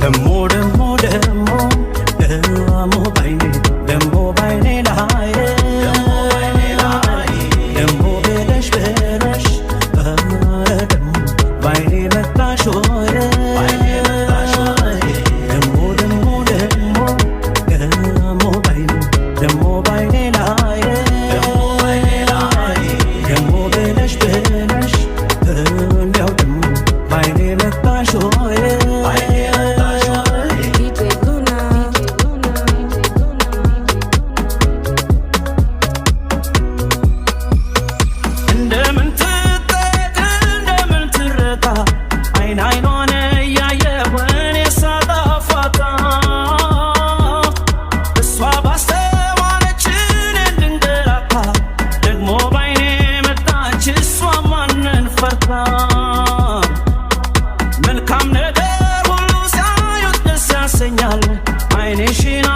ደሞ ደሞ ደሞ ደሞ ባይኔ ደሞ ባይኔ ላይ ደሞ ብለሽ ብለሽ ደሞ ባይኔ መጣሽ ወይ ደሞ ደሞ ደሞ ደሞ ባይኔ ደሞ ባይኔ ላይ ደሞ ብለሽ ብለሽ እንዲያው ደሞ ባይኔ መጣሽ ወይ አይኗን እያየሁ እኔ ሳጣፋታ እሷ ባስተዋለች እኔ እንድንገላታ ደግሞ ባይኔ መጣች እሷ ማንን ፈርታ መልካም ነገር ሁሉ ሲያዩት ደስ ያሰኛል አይንሽን